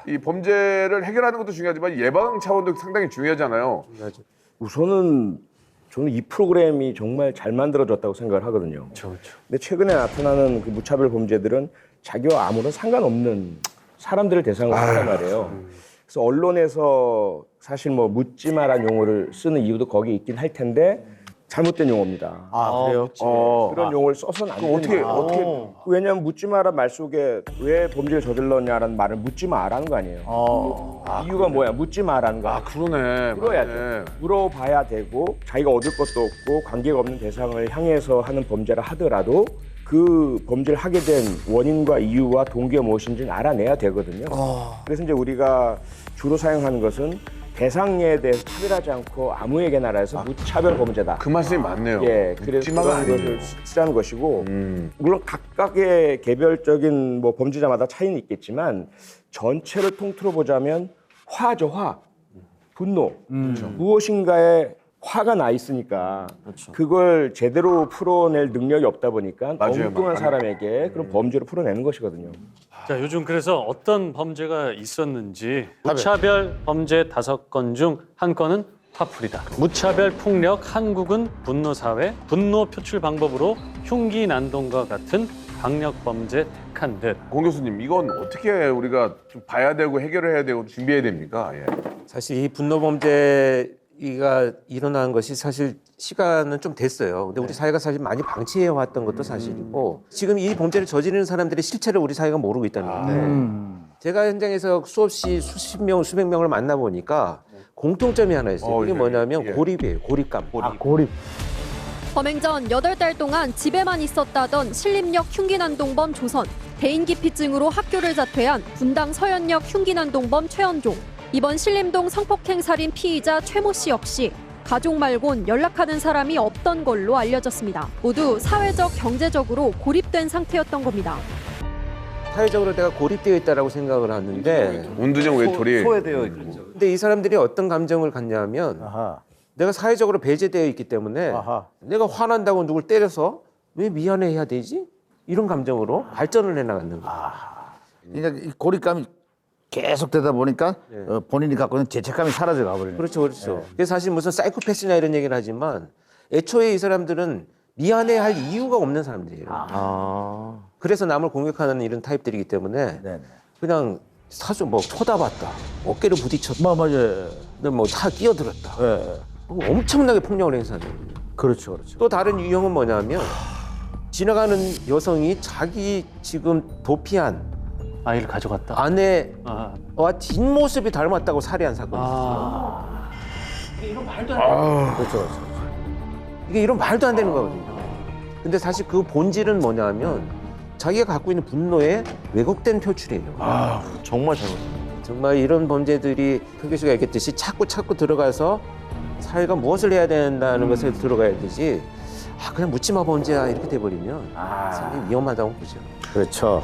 이 범죄를 해결하는 것도 중요하지만 예방 차원도 상당히 중요하잖아요. 우선은 저는 이 프로그램이 정말 잘 만들어졌다고 생각을 하거든요. 그렇죠. 근데 최근에 나타나는 그 무차별 범죄들은 자기와 아무런 상관없는 사람들을 대상으로 한단 말이에요. 그래서 언론에서 사실 뭐 묻지 마란 용어를 쓰는 이유도 거기에 있긴 할 텐데 잘못된 용어입니다. 그래요? 그런 용어를 써서는 안 됩니다. 어떻게 왜냐하면 묻지 마란 말 속에 왜 범죄를 저질렀냐라는 말을 묻지 마라는 거 아니에요. 이유가 뭐야? 묻지 마라는 거. 그러네. 물어야 맞네. 돼. 물어봐야 되고 자기가 얻을 것도 없고 관계가 없는 대상을 향해서 하는 범죄를 하더라도 그 범죄를 하게 된 원인과 이유와 동기가 무엇인지는 알아내야 되거든요. 그래서 이제 우리가 주로 사용하는 것은 대상에 대해서 차별하지 않고 아무에게나 해서 무차별 범죄다. 그 말씀이 맞네요. 예, 그래서 묻지마가 그런 아니에요. 것을 쓰라는 것이고 물론 각각의 개별적인 뭐 범죄자마다 차이는 있겠지만 전체를 통틀어 보자면 화죠, 화. 분노. 무엇인가에 화가 나 있으니까 그걸 제대로 풀어낼 능력이 없다 보니까 맞아요, 엉뚱한 맞아요. 사람에게 그런 범죄로 풀어내는 것이거든요. 자, 요즘 그래서 어떤 범죄가 있었는지 무차별 범죄 5건 중 한 건은 화풀이다. 무차별 폭력 한국은 분노 사회, 분노 표출 방법으로 흉기 난동과 같은 강력 범죄 택한 듯. 공 교수님, 이건 어떻게 우리가 좀 봐야 되고 해결해야 되고 준비해야 됩니까? 예. 사실 이 분노 범죄가 일어난 것이 사실 시간은 좀 됐어요. 근데 우리 사회가 사실 많이 방치해 왔던 것도 사실이고 지금 이 범죄를 저지르는 사람들의 실체를 우리 사회가 모르고 있다는 건데 제가 현장에서 수없이 수십 명, 수백 명을 만나보니까 공통점이 하나 있어요. 그게 예, 뭐냐면 예. 고립이에요. 고립감. 고립. 범행 전 8달 동안 집에만 있었다던 신림역 흉기난동범 조선, 대인기피증으로 학교를 자퇴한 분당 서현역 흉기난동범 최현종, 이번 신림동 성폭행 살인 피의자 최모 씨 역시 가족 말곤 연락하는 사람이 없던 걸로 알려졌습니다. 모두 사회적, 경제적으로 고립된 상태였던 겁니다. 사회적으로 내가 고립되어 있다라고 생각을 하는데 온두정 외톨이. 소외되어 있고. 근데 이 사람들이 어떤 감정을 갖냐면 아하. 내가 사회적으로 배제되어 있기 때문에 아하. 내가 화난다고 누굴 때려서 왜 미안해 해야 되지? 이런 감정으로 발전을 해나가는 거예요. 그러니까 이 고립감이 계속 되다 보니까 본인이 갖고 있는 죄책감이 사라져 가버리는. 그렇죠, 그렇죠. 그래서 사실 무슨 사이코패스냐 이런 얘기를 하지만 애초에 이 사람들은 미안해 할 이유가 없는 사람들이에요. 그래서 남을 공격하는 이런 타입들이기 때문에 네네. 그냥 사주 뭐 쳐다봤다, 어깨를 부딪혔다, 맞아요. 뭐차 끼어들었다. 예. 엄청나게 폭력을 행사하는 거예요. 그렇죠, 그렇죠. 또 다른 유형은 뭐냐면 지나가는 여성이 자기 지금 도피한 아이를 가져갔다. 아내와 뒷모습이 닮았다고 살해한 사건이 있어요. 이게 이런 말도 안 되는 그렇죠, 그렇죠. 이게 이런 말도 안 되는 거거든요. 근데 사실 그 본질은 뭐냐면 자기가 갖고 있는 분노의 왜곡된 표출이에요. 정말 잘못. 정말 이런 범죄들이 표 교수가 얘기했듯이 자꾸 들어가서 사회가 무엇을 해야 된다는 것에 들어가야 되지. 그냥 묻지마 범죄야 이렇게 돼버리면 상당히 위험하다고 보죠. 그렇죠.